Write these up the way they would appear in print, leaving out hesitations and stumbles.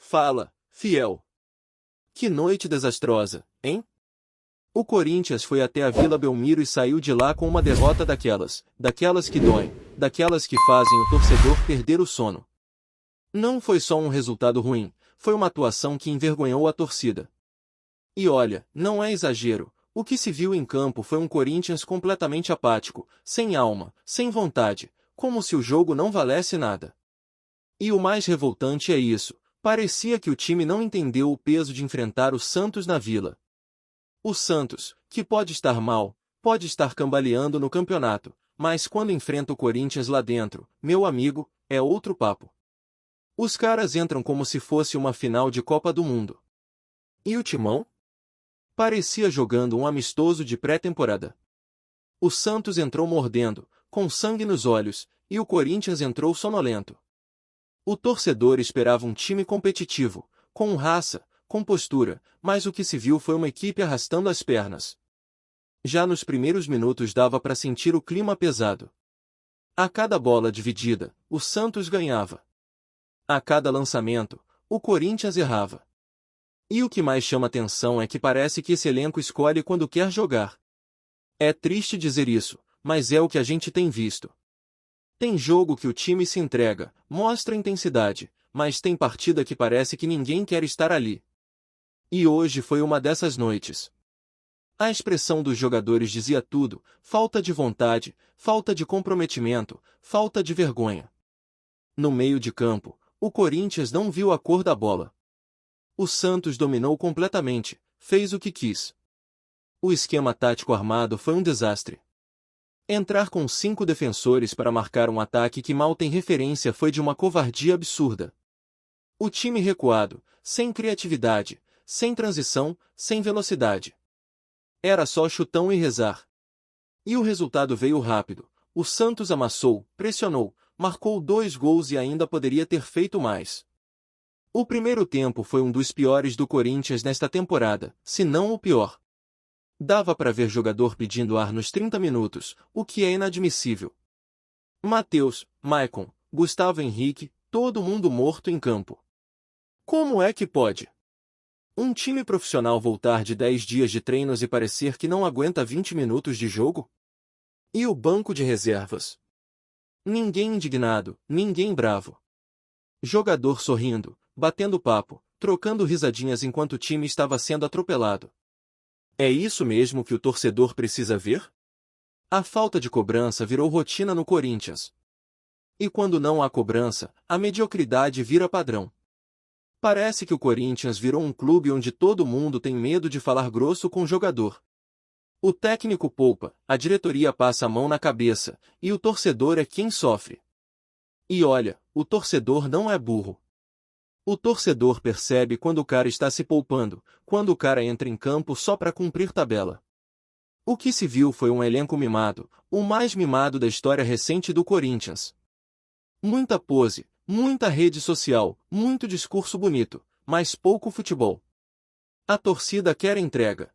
Fala, fiel. Que noite desastrosa, hein? O Corinthians foi até a Vila Belmiro e saiu de lá com uma derrota daquelas que doem, daquelas que fazem o torcedor perder o sono. Não foi só um resultado ruim, foi uma atuação que envergonhou a torcida. E olha, não é exagero, o que se viu em campo foi um Corinthians completamente apático, sem alma, sem vontade, como se o jogo não valesse nada. E o mais revoltante é isso, parecia que o time não entendeu o peso de enfrentar o Santos na Vila. O Santos, que pode estar mal, pode estar cambaleando no campeonato, mas quando enfrenta o Corinthians lá dentro, meu amigo, é outro papo. Os caras entram como se fosse uma final de Copa do Mundo. E o Timão? Parecia jogando um amistoso de pré-temporada. O Santos entrou mordendo, com sangue nos olhos, e o Corinthians entrou sonolento. O torcedor esperava um time competitivo, com raça, com postura, mas o que se viu foi uma equipe arrastando as pernas. Já nos primeiros minutos dava para sentir o clima pesado. A cada bola dividida, o Santos ganhava. A cada lançamento, o Corinthians errava. E o que mais chama atenção é que parece que esse elenco escolhe quando quer jogar. É triste dizer isso, mas é o que a gente tem visto. Tem jogo que o time se entrega, mostra intensidade, mas tem partida que parece que ninguém quer estar ali. E hoje foi uma dessas noites. A expressão dos jogadores dizia tudo: falta de vontade, falta de comprometimento, falta de vergonha. No meio de campo, o Corinthians não viu a cor da bola. O Santos dominou completamente, fez o que quis. O esquema tático armado foi um desastre. Entrar com 5 defensores para marcar um ataque que mal tem referência foi de uma covardia absurda. O time recuado, sem criatividade, sem transição, sem velocidade. Era só chutão e rezar. E o resultado veio rápido. O Santos amassou, pressionou, marcou 2 gols e ainda poderia ter feito mais. O primeiro tempo foi um dos piores do Corinthians nesta temporada, se não o pior. Dava para ver jogador pedindo ar nos 30 minutos, o que é inadmissível. Matheus, Maicon, Gustavo Henrique, todo mundo morto em campo. Como é que pode? Um time profissional voltar de 10 dias de treinos e parecer que não aguenta 20 minutos de jogo? E o banco de reservas? Ninguém indignado, ninguém bravo. Jogador sorrindo, batendo papo, trocando risadinhas enquanto o time estava sendo atropelado. É isso mesmo que o torcedor precisa ver? A falta de cobrança virou rotina no Corinthians. E quando não há cobrança, a mediocridade vira padrão. Parece que o Corinthians virou um clube onde todo mundo tem medo de falar grosso com o jogador. O técnico poupa, a diretoria passa a mão na cabeça, e o torcedor é quem sofre. E olha, o torcedor não é burro. O torcedor percebe quando o cara está se poupando, quando o cara entra em campo só para cumprir tabela. O que se viu foi um elenco mimado, o mais mimado da história recente do Corinthians. Muita pose, muita rede social, muito discurso bonito, mas pouco futebol. A torcida quer entrega.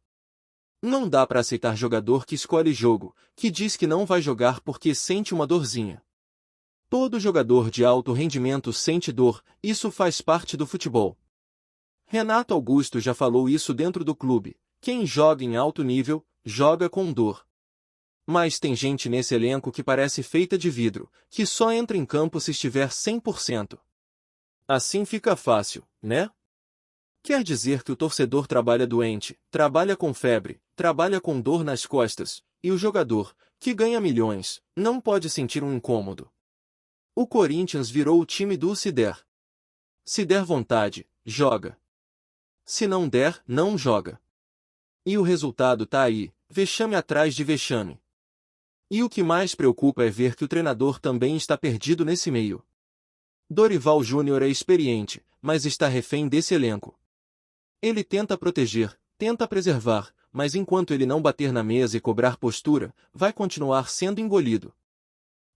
Não dá para aceitar jogador que escolhe jogo, que diz que não vai jogar porque sente uma dorzinha. Todo jogador de alto rendimento sente dor, isso faz parte do futebol. Renato Augusto já falou isso dentro do clube: quem joga em alto nível, joga com dor. Mas tem gente nesse elenco que parece feita de vidro, que só entra em campo se estiver 100%. Assim fica fácil, né? Quer dizer que o torcedor trabalha doente, trabalha com febre, trabalha com dor nas costas, e o jogador, que ganha milhões, não pode sentir um incômodo. O Corinthians virou o time do se der. Se der vontade, joga. Se não der, não joga. E o resultado tá aí, vexame atrás de vexame. E o que mais preocupa é ver que o treinador também está perdido nesse meio. Dorival Júnior é experiente, mas está refém desse elenco. Ele tenta proteger, tenta preservar, mas enquanto ele não bater na mesa e cobrar postura, vai continuar sendo engolido.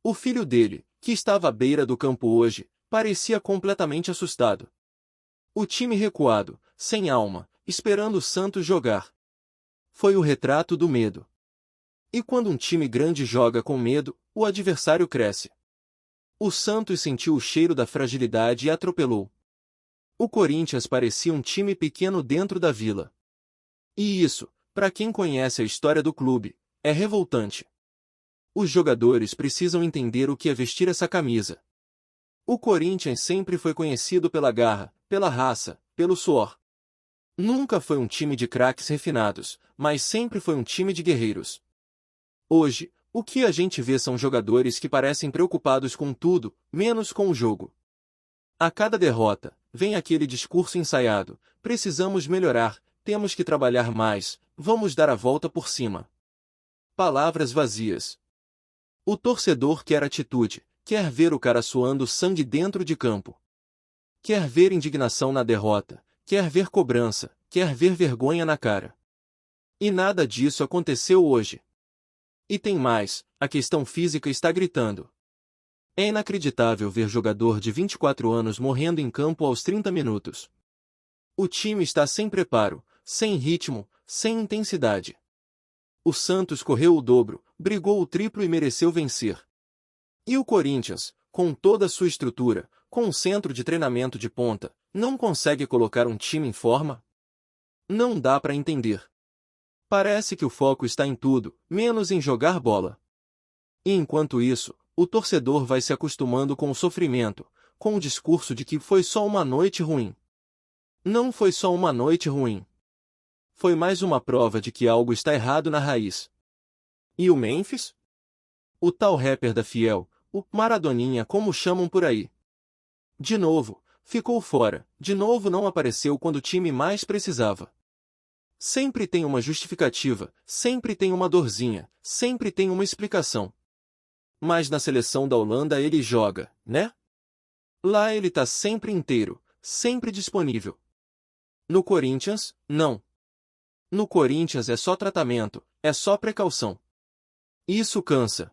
O filho dele, que estava à beira do campo hoje, parecia completamente assustado. O time recuado, sem alma, esperando o Santos jogar. Foi o retrato do medo. E quando um time grande joga com medo, o adversário cresce. O Santos sentiu o cheiro da fragilidade e atropelou. O Corinthians parecia um time pequeno dentro da Vila. E isso, para quem conhece a história do clube, é revoltante. Os jogadores precisam entender o que é vestir essa camisa. O Corinthians sempre foi conhecido pela garra, pela raça, pelo suor. Nunca foi um time de craques refinados, mas sempre foi um time de guerreiros. Hoje, o que a gente vê são jogadores que parecem preocupados com tudo, menos com o jogo. A cada derrota, vem aquele discurso ensaiado: precisamos melhorar, temos que trabalhar mais, vamos dar a volta por cima. Palavras vazias. O torcedor quer atitude, quer ver o cara suando sangue dentro de campo. Quer ver indignação na derrota, quer ver cobrança, quer ver vergonha na cara. E nada disso aconteceu hoje. E tem mais, a questão física está gritando. É inacreditável ver jogador de 24 anos morrendo em campo aos 30 minutos. O time está sem preparo, sem ritmo, sem intensidade. O Santos correu o dobro, brigou o triplo e mereceu vencer. E o Corinthians, com toda a sua estrutura, com um centro de treinamento de ponta, não consegue colocar um time em forma? Não dá para entender. Parece que o foco está em tudo, menos em jogar bola. E enquanto isso, o torcedor vai se acostumando com o sofrimento, com o discurso de que foi só uma noite ruim. Não foi só uma noite ruim. Foi mais uma prova de que algo está errado na raiz. E o Memphis? O tal rapper da Fiel, o Maradoninha como chamam por aí. De novo, ficou fora, de novo não apareceu quando o time mais precisava. Sempre tem uma justificativa, sempre tem uma dorzinha, sempre tem uma explicação. Mas na seleção da Holanda ele joga, né? Lá ele tá sempre inteiro, sempre disponível. No Corinthians, não. No Corinthians é só tratamento, é só precaução. Isso cansa.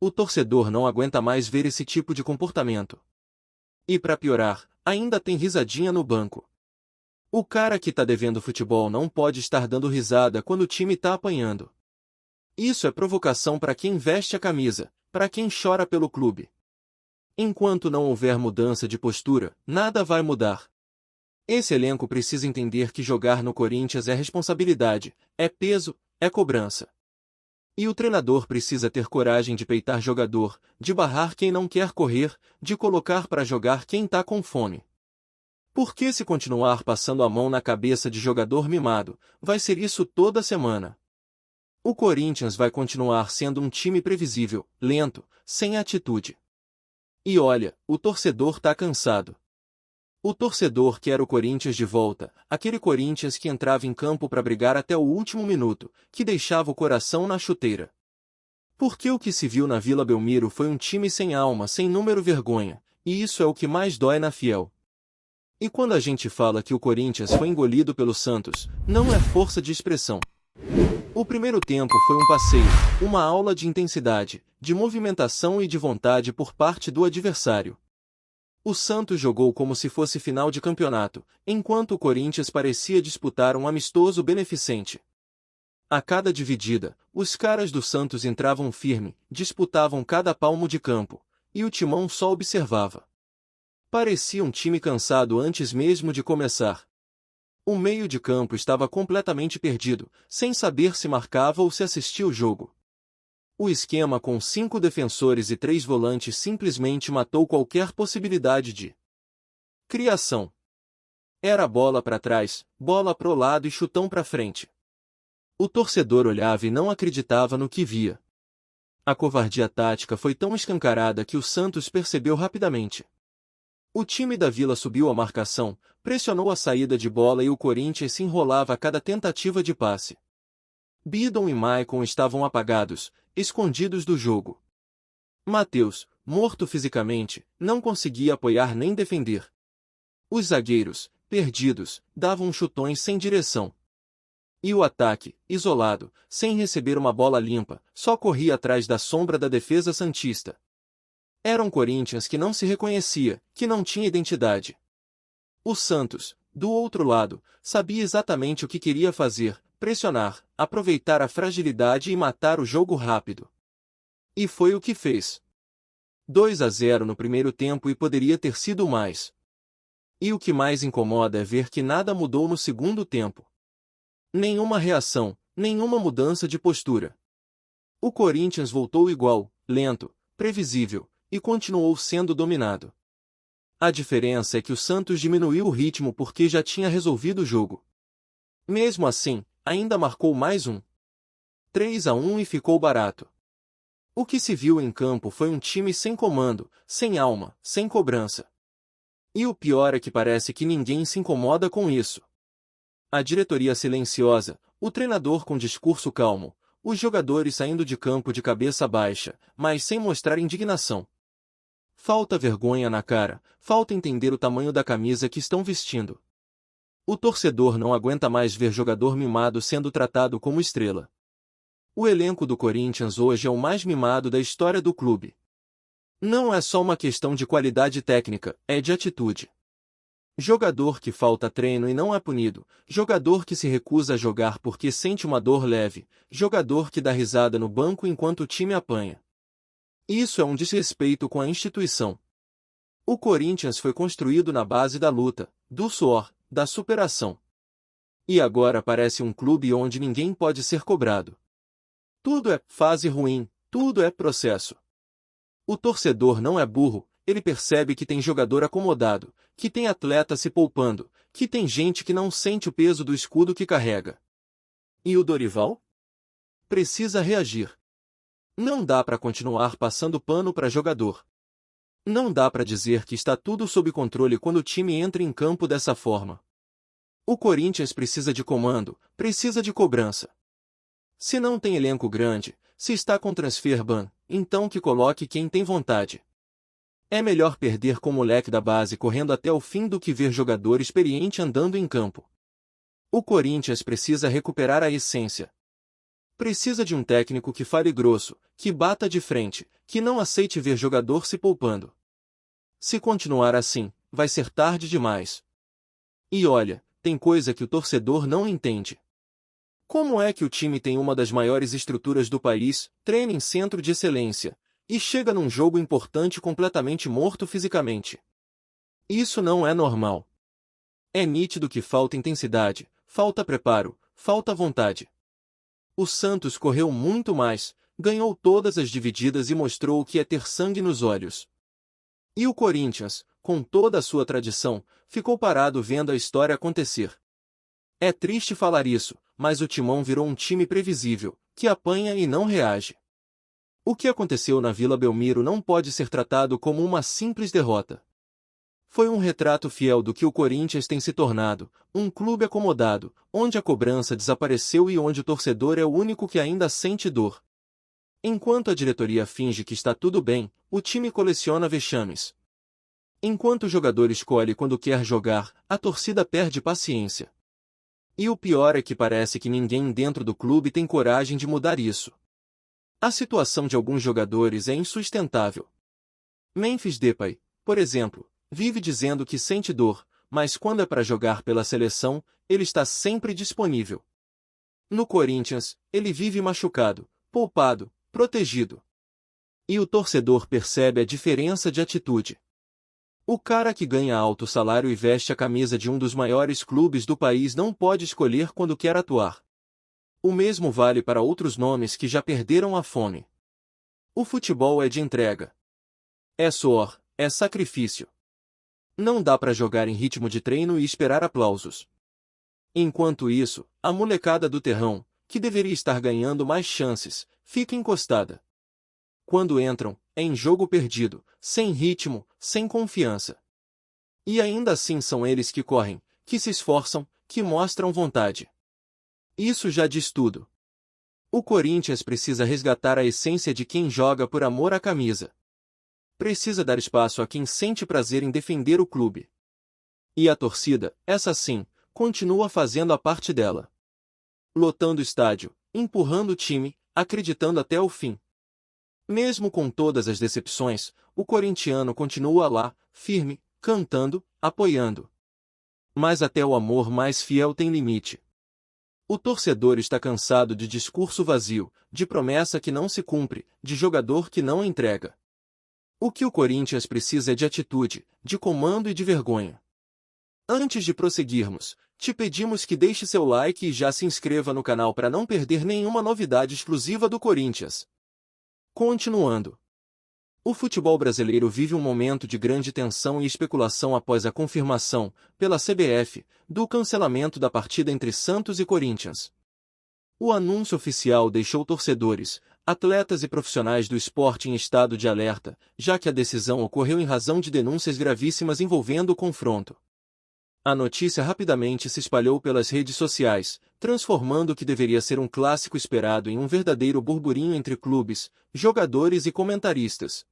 O torcedor não aguenta mais ver esse tipo de comportamento. E para piorar, ainda tem risadinha no banco. O cara que tá devendo futebol não pode estar dando risada quando o time tá apanhando. Isso é provocação para quem veste a camisa, para quem chora pelo clube. Enquanto não houver mudança de postura, nada vai mudar. Esse elenco precisa entender que jogar no Corinthians é responsabilidade, é peso, é cobrança. E o treinador precisa ter coragem de peitar jogador, de barrar quem não quer correr, de colocar para jogar quem tá com fome. Porque se continuar passando a mão na cabeça de jogador mimado, vai ser isso toda semana. O Corinthians vai continuar sendo um time previsível, lento, sem atitude. E olha, o torcedor tá cansado. O torcedor quer o Corinthians de volta, aquele Corinthians que entrava em campo para brigar até o último minuto, que deixava o coração na chuteira. Porque o que se viu na Vila Belmiro foi um time sem alma, sem número vergonha, e isso é o que mais dói na Fiel. E quando a gente fala que o Corinthians foi engolido pelo Santos, não é força de expressão. O primeiro tempo foi um passeio, uma aula de intensidade, de movimentação e de vontade por parte do adversário. O Santos jogou como se fosse final de campeonato, enquanto o Corinthians parecia disputar um amistoso beneficente. A cada dividida, os caras do Santos entravam firme, disputavam cada palmo de campo, e o timão só observava. Parecia um time cansado antes mesmo de começar. O meio de campo estava completamente perdido, sem saber se marcava ou se assistia o jogo. O esquema com 5 defensores e 3 volantes simplesmente matou qualquer possibilidade de criação. Era bola para trás, bola pro lado e chutão para frente. O torcedor olhava e não acreditava no que via. A covardia tática foi tão escancarada que o Santos percebeu rapidamente. O time da Vila subiu a marcação, pressionou a saída de bola e o Corinthians se enrolava a cada tentativa de passe. Bidon e Maicon estavam apagados, escondidos do jogo. Matheus, morto fisicamente, não conseguia apoiar nem defender. Os zagueiros, perdidos, davam chutões sem direção. E o ataque, isolado, sem receber uma bola limpa, só corria atrás da sombra da defesa santista. Era um Corinthians que não se reconhecia, que não tinha identidade. O Santos, do outro lado, sabia exatamente o que queria fazer: pressionar, aproveitar a fragilidade e matar o jogo rápido. E foi o que fez. 2-0 no primeiro tempo e poderia ter sido mais. E o que mais incomoda é ver que nada mudou no segundo tempo. Nenhuma reação, nenhuma mudança de postura. O Corinthians voltou igual, lento, previsível, e continuou sendo dominado. A diferença é que o Santos diminuiu o ritmo porque já tinha resolvido o jogo. Mesmo assim, ainda marcou mais um 3-1 e ficou barato. O que se viu em campo foi um time sem comando, sem alma, sem cobrança. E o pior é que parece que ninguém se incomoda com isso. A diretoria silenciosa, o treinador com discurso calmo, os jogadores saindo de campo de cabeça baixa, mas sem mostrar indignação. Falta vergonha na cara, falta entender o tamanho da camisa que estão vestindo. O torcedor não aguenta mais ver jogador mimado sendo tratado como estrela. O elenco do Corinthians hoje é o mais mimado da história do clube. Não é só uma questão de qualidade técnica, é de atitude. Jogador que falta treino e não é punido, jogador que se recusa a jogar porque sente uma dor leve, jogador que dá risada no banco enquanto o time apanha. Isso é um desrespeito com a instituição. O Corinthians foi construído na base da luta, do suor, da superação. E agora parece um clube onde ninguém pode ser cobrado. Tudo é fase ruim, tudo é processo. O torcedor não é burro, ele percebe que tem jogador acomodado, que tem atleta se poupando, que tem gente que não sente o peso do escudo que carrega. E o Dorival? Precisa reagir. Não dá para continuar passando pano para jogador. Não dá para dizer que está tudo sob controle quando o time entra em campo dessa forma. O Corinthians precisa de comando, precisa de cobrança. Se não tem elenco grande, se está com transfer ban, então que coloque quem tem vontade. É melhor perder com o moleque da base correndo até o fim do que ver jogador experiente andando em campo. O Corinthians precisa recuperar a essência. Precisa de um técnico que fale grosso, que bata de frente, que não aceite ver jogador se poupando. Se continuar assim, vai ser tarde demais. E olha, tem coisa que o torcedor não entende. Como é que o time tem uma das maiores estruturas do país, treina em centro de excelência, e chega num jogo importante completamente morto fisicamente? Isso não é normal. É nítido que falta intensidade, falta preparo, falta vontade. O Santos correu muito mais, ganhou todas as divididas e mostrou o que é ter sangue nos olhos. E o Corinthians, com toda a sua tradição, ficou parado vendo a história acontecer. É triste falar isso, mas o Timão virou um time previsível, que apanha e não reage. O que aconteceu na Vila Belmiro não pode ser tratado como uma simples derrota. Foi um retrato fiel do que o Corinthians tem se tornado, um clube acomodado, onde a cobrança desapareceu e onde o torcedor é o único que ainda sente dor. Enquanto a diretoria finge que está tudo bem, o time coleciona vexames. Enquanto o jogador escolhe quando quer jogar, a torcida perde paciência. E o pior é que parece que ninguém dentro do clube tem coragem de mudar isso. A situação de alguns jogadores é insustentável. Memphis Depay, por exemplo, vive dizendo que sente dor, mas quando é para jogar pela seleção, ele está sempre disponível. No Corinthians, ele vive machucado, poupado, protegido. E o torcedor percebe a diferença de atitude. O cara que ganha alto salário e veste a camisa de um dos maiores clubes do país não pode escolher quando quer atuar. O mesmo vale para outros nomes que já perderam a fome. O futebol é de entrega. É suor, é sacrifício. Não dá para jogar em ritmo de treino e esperar aplausos. Enquanto isso, a molecada do terrão, que deveria estar ganhando mais chances, fica encostada. Quando entram, é em jogo perdido, sem ritmo, sem confiança. E ainda assim são eles que correm, que se esforçam, que mostram vontade. Isso já diz tudo. O Corinthians precisa resgatar a essência de quem joga por amor à camisa. Precisa dar espaço a quem sente prazer em defender o clube. E a torcida, essa sim, continua fazendo a parte dela. Lotando o estádio, empurrando o time, acreditando até o fim. Mesmo com todas as decepções, o corintiano continua lá, firme, cantando, apoiando. Mas até o amor mais fiel tem limite. O torcedor está cansado de discurso vazio, de promessa que não se cumpre, de jogador que não entrega. O que o Corinthians precisa é de atitude, de comando e de vergonha. Antes de prosseguirmos, te pedimos que deixe seu like e já se inscreva no canal para não perder nenhuma novidade exclusiva do Corinthians. Continuando. O futebol brasileiro vive um momento de grande tensão e especulação após a confirmação, pela CBF, do cancelamento da partida entre Santos e Corinthians. O anúncio oficial deixou torcedores, atletas e profissionais do esporte em estado de alerta, já que a decisão ocorreu em razão de denúncias gravíssimas envolvendo o confronto. A notícia rapidamente se espalhou pelas redes sociais, transformando o que deveria ser um clássico esperado em um verdadeiro burburinho entre clubes, jogadores e comentaristas.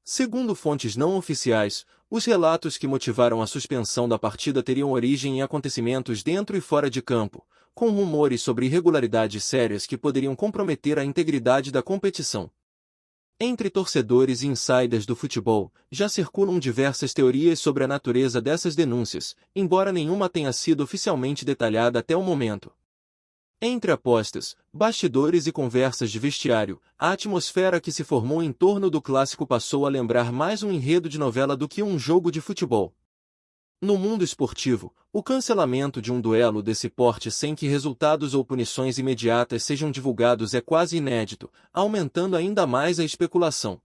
Segundo fontes não oficiais, os relatos que motivaram a suspensão da partida teriam origem em acontecimentos dentro e fora de campo, com rumores sobre irregularidades sérias que poderiam comprometer a integridade da competição. Entre torcedores e insiders do futebol, já circulam diversas teorias sobre a natureza dessas denúncias, embora nenhuma tenha sido oficialmente detalhada até o momento. Entre apostas, bastidores e conversas de vestiário, a atmosfera que se formou em torno do clássico passou a lembrar mais um enredo de novela do que um jogo de futebol. No mundo esportivo, o cancelamento de um duelo desse porte sem que resultados ou punições imediatas sejam divulgados é quase inédito, aumentando ainda mais a especulação.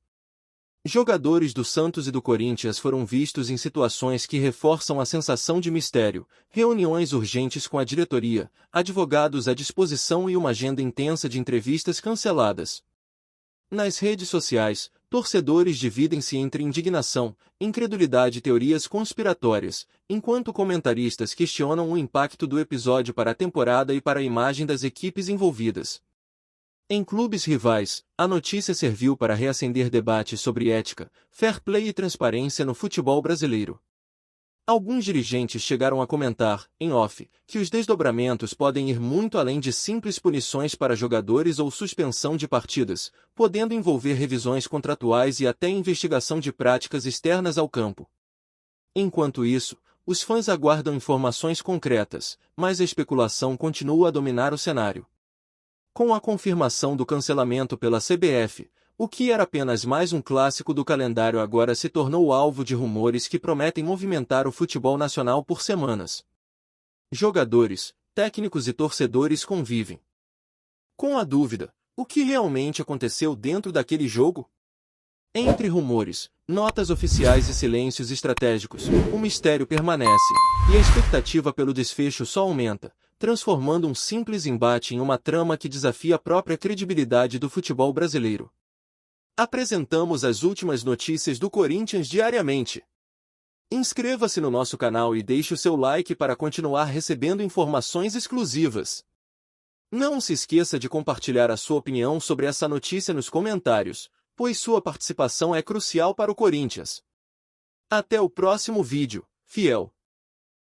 Jogadores do Santos e do Corinthians foram vistos em situações que reforçam a sensação de mistério, reuniões urgentes com a diretoria, advogados à disposição e uma agenda intensa de entrevistas canceladas. Nas redes sociais, torcedores dividem-se entre indignação, incredulidade e teorias conspiratórias, enquanto comentaristas questionam o impacto do episódio para a temporada e para a imagem das equipes envolvidas. Em clubes rivais, a notícia serviu para reacender debates sobre ética, fair play e transparência no futebol brasileiro. Alguns dirigentes chegaram a comentar, em off, que os desdobramentos podem ir muito além de simples punições para jogadores ou suspensão de partidas, podendo envolver revisões contratuais e até investigação de práticas externas ao campo. Enquanto isso, os fãs aguardam informações concretas, mas a especulação continua a dominar o cenário. Com a confirmação do cancelamento pela CBF, o que era apenas mais um clássico do calendário agora se tornou alvo de rumores que prometem movimentar o futebol nacional por semanas. Jogadores, técnicos e torcedores convivem com a dúvida: o que realmente aconteceu dentro daquele jogo? Entre rumores, notas oficiais e silêncios estratégicos, o mistério permanece, e a expectativa pelo desfecho só aumenta, transformando um simples embate em uma trama que desafia a própria credibilidade do futebol brasileiro. Apresentamos as últimas notícias do Corinthians diariamente. Inscreva-se no nosso canal e deixe o seu like para continuar recebendo informações exclusivas. Não se esqueça de compartilhar a sua opinião sobre essa notícia nos comentários, pois sua participação é crucial para o Corinthians. Até o próximo vídeo, fiel!